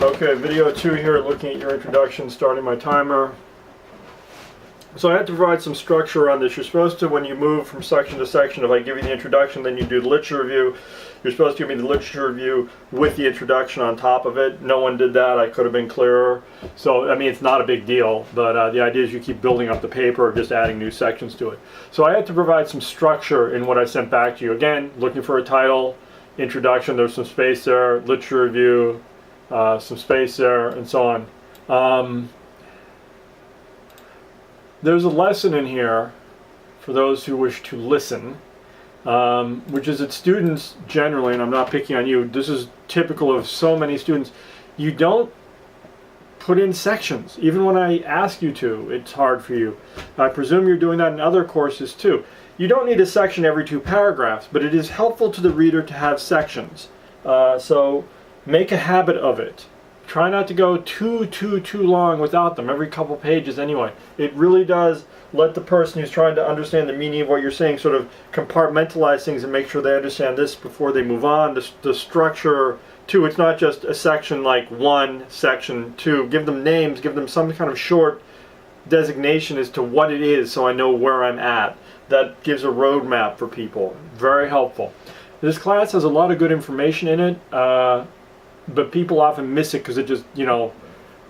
Okay, video 2 here, looking at your introduction, starting my timer. So I have to provide some structure on this. You're supposed to, when you move from section to section, if I give you the introduction, then you do the literature review. You're supposed to give me the literature review with the introduction on top of it. No one did that. I could have been clearer. So, I mean, it's not a big deal, but the idea is you keep building up the paper, just adding new sections to it. So I had to provide some structure in what I sent back to you. Again, looking for a title, introduction, there's some space there, literature review, some space there, and so on. There's a lesson in here for those who wish to listen, which is that students generally, and I'm not picking on you, this is typical of so many students, you don't put in sections. Even when I ask you to, it's hard for you. I presume you're doing that in other courses too. You don't need a section every 2 paragraphs, but it is helpful to the reader to have sections. So make a habit of it. Try not to go too long without them, every couple pages anyway. It really does let the person who's trying to understand the meaning of what you're saying sort of compartmentalize things and make sure they understand this before they move on. The structure, too, it's not just a section like 1, section 2. Give them names, give them some kind of short designation as to what it is so I know where I'm at. That gives a roadmap for people. Very helpful. This class has a lot of good information in it. But people often miss it because it just, you know,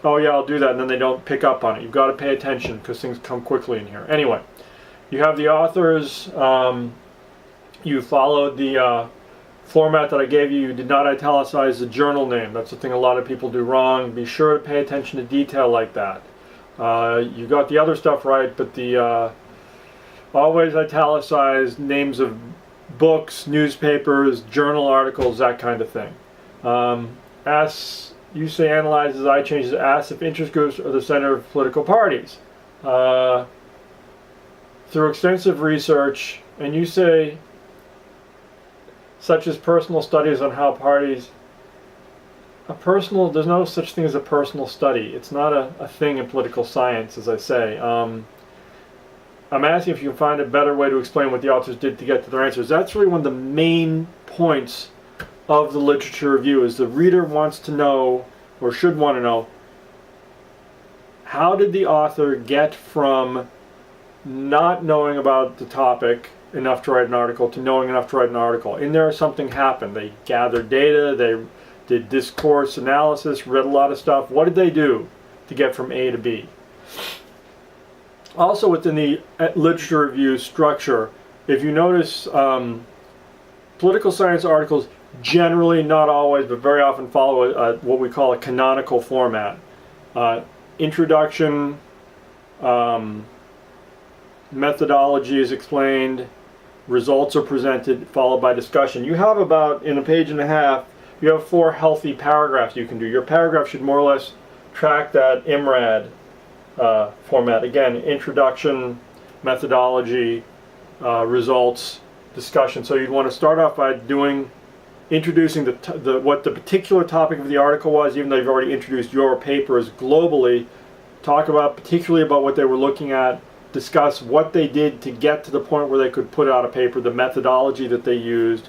oh yeah, I'll do that, and then they don't pick up on it. You've got to pay attention because things come quickly in here. Anyway, you have the authors. You followed the format that I gave you. You did not italicize the journal name. That's the thing a lot of people do wrong. Be sure to pay attention to detail like that. You got the other stuff right, but the always italicize names of books, newspapers, journal articles, that kind of thing. You say analyzes, I changes, asks if interest groups are the center of political parties. Through extensive research, and you say, such as personal studies on how parties, there's no such thing as a personal study. It's not a thing in political science, as I say. I'm asking if you can find a better way to explain what the authors did to get to their answers. That's really one of the main points of the literature review, is the reader wants to know, or should want to know, how did the author get from not knowing about the topic enough to write an article to knowing enough to write an article. In there something happened. They gathered data, they did discourse analysis, read a lot of stuff. What did they do to get from A to B? Also within the literature review structure, if you notice, political science articles generally, not always, but very often follow what we call a canonical format. Introduction, methodology is explained, results are presented, followed by discussion. You have about, in a page and a half, you have 4 healthy paragraphs you can do. Your paragraph should more or less track that IMRAD format. Again, introduction, methodology, results, discussion. So you'd want to start off by introducing what the particular topic of the article was, even though you've already introduced your papers globally. Talk particularly about what they were looking at, discuss what they did to get to the point where they could put out a paper, the methodology that they used,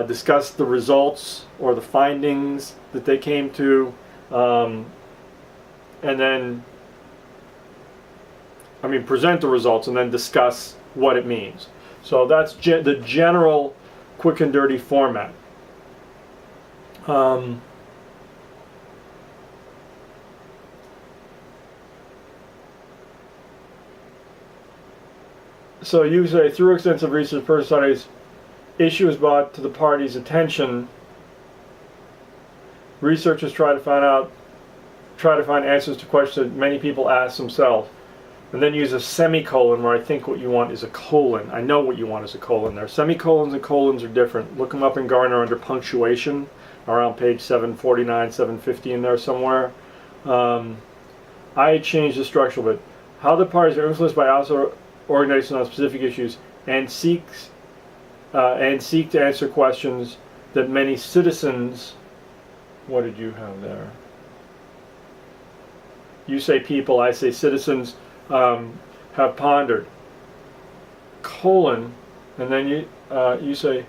discuss the results or the findings that they came to, and then, present the results and then discuss what it means. So that's the general quick and dirty format. So you say, through extensive research, personal studies, issue is brought to the party's attention. Researchers try to find answers to questions that many people ask themselves. And then use a semicolon where I think what you want is a colon. I know what you want is a colon there. Semicolons and colons are different. Look them up in Garner under punctuation, around page 749, 750 in there somewhere. I changed the structure of it. How the parties are influenced by outside organizations on specific issues and seek to answer questions that many citizens. What did you have there? You say people, I say citizens. Have pondered, colon, and then you say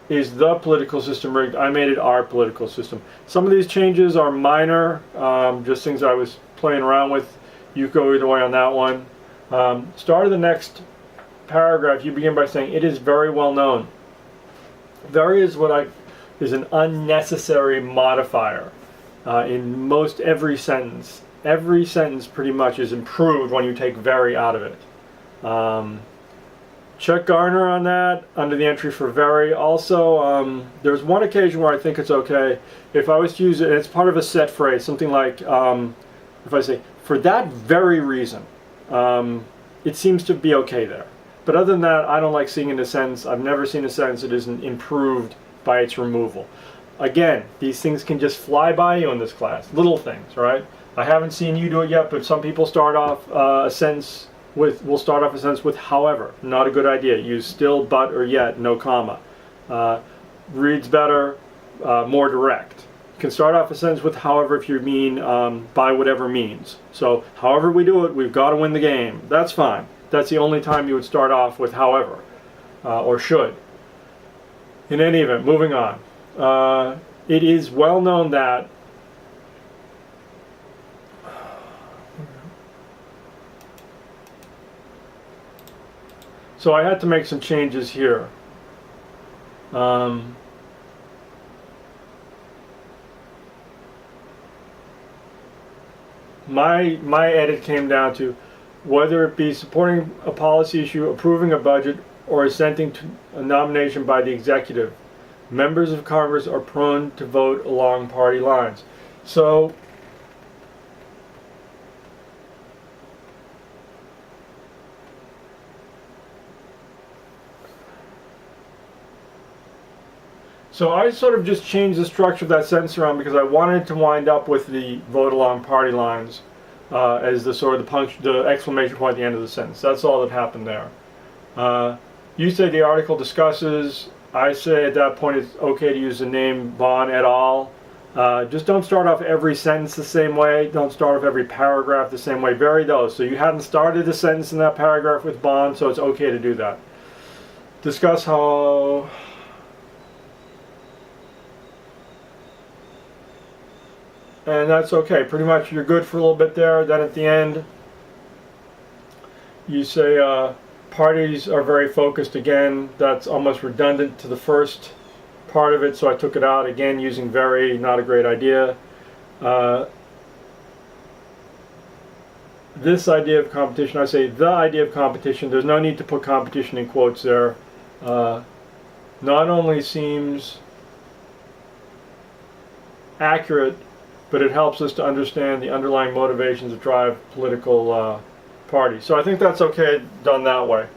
is the political system rigged? I made it our political system. Some of these changes are minor, just things I was playing around with. You go either way on that one. Start of the next paragraph, you begin by saying, it is very well known. Very is is an unnecessary modifier in most every sentence. Every sentence pretty much is improved when you take very out of it. Check Garner on that under the entry for very. Also, there's one occasion where I think it's okay if I was to use it, it's part of a set phrase, something like, if I say, for that very reason, it seems to be okay there. But other than that, I don't like seeing in a sentence. I've never seen a sentence that isn't improved by its removal. Again, these things can just fly by you in this class. Little things, right? I haven't seen you do it yet, but some people start off a sentence will start off a sentence with however. Not a good idea. Use still, but, or yet, no comma. Reads better, more direct. You can start off a sentence with however if you mean by whatever means. So however we do it, we've got to win the game. That's fine. That's the only time you would start off with however, or should. In any event, moving on. It is well known that so I had to make some changes here. My edit came down to whether it be supporting a policy issue, approving a budget, or assenting to a nomination by the executive. Members of Congress are prone to vote along party lines. So I sort of just changed the structure of that sentence around because I wanted to wind up with the vote along party lines as the sort of the exclamation point at the end of the sentence. That's all that happened there. You say the article discusses. I say at that point it's okay to use the name Bond et al. Just don't start off every sentence the same way. Don't start off every paragraph the same way. Vary those. So you hadn't started a sentence in that paragraph with Bond, so it's okay to do that. Discuss how and that's okay. Pretty much you're good for a little bit there. Then at the end, you say parties are very focused. Again, that's almost redundant to the first part of it, so I took it out. Again, using very, not a great idea. This idea of competition, I say the idea of competition. There's no need to put competition in quotes there. Not only seems accurate, but it helps us to understand the underlying motivations that drive political parties. So I think that's okay done that way.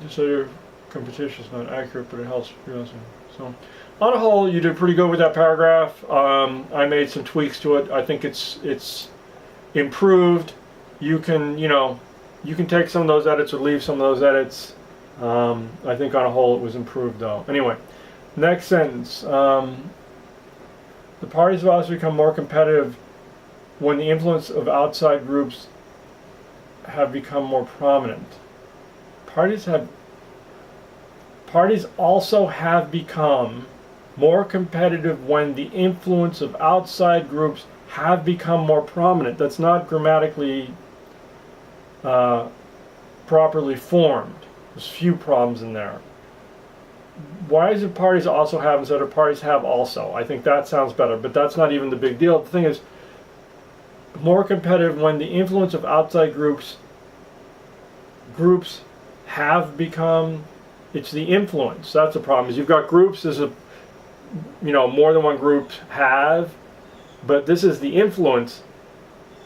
Just so your competition is not accurate, but it helps. So on a whole, you did pretty good with that paragraph. I made some tweaks to it. I think it's improved. You can take some of those edits or leave some of those edits. I think on a whole it was improved though. Anyway, next sentence. The parties have also become more competitive when the influence of outside groups have become more prominent. Parties also have become more competitive when the influence of outside groups have become more prominent. That's not grammatically properly formed. There's few problems in there. Why is it parties also have instead of parties have also? I think that sounds better, but that's not even the big deal. The thing is, more competitive when the influence of outside groups have become, it's the influence. That's the problem. Is you've got groups, there's more than one group have, but this is the influence,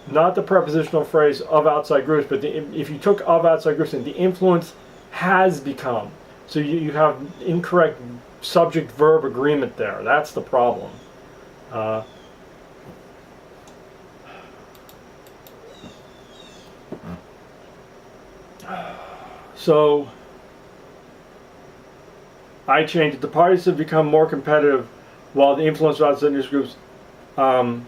not the prepositional phrase of outside groups, but if you took of outside groups and the influence has become. So you have incorrect subject-verb agreement there. That's the problem. So I changed it. The parties have become more competitive while the influence of outside news groups. And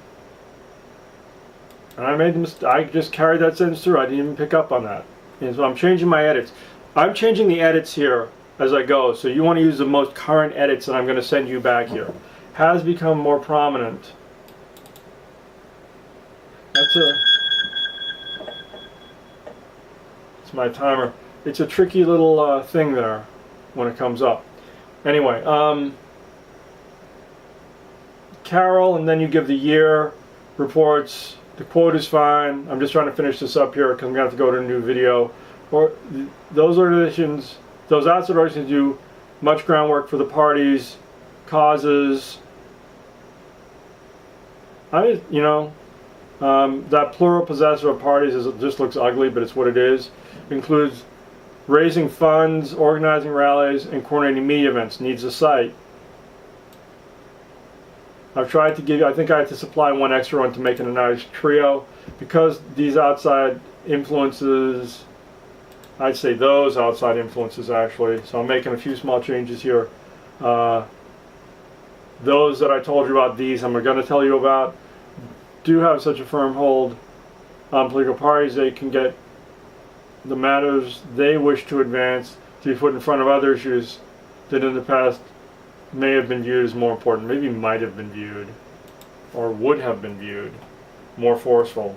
I made the mistake. I just carried that sentence through. I didn't even pick up on that. And so I'm changing my edits. I'm changing the edits here as I go. So you want to use the most current edits that I'm going to send you back here. Has become more prominent. It's my timer. It's a tricky little thing there when it comes up. Anyway, Carol, and then you give the year reports. The quote is fine. I'm just trying to finish this up here because I'm going to have to go to a new video. Or those organizations, those outside organizations do much groundwork for the parties, causes. That plural possessor of parties just looks ugly, but it's what it is. Includes raising funds, organizing rallies, and coordinating media events. Needs a site. I've tried to give you, I think I had to supply one extra one to make it a nice trio. Because these outside influences, I'd say those outside influences actually. So I'm making a few small changes here. Those that I told you about, these I'm going to tell you about, do have such a firm hold on political parties. They can get the matters they wish to advance to be put in front of other issues that in the past may have been viewed as more important, maybe might have been viewed, or would have been viewed more forceful.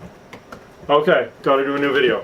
Okay, got to do a new video.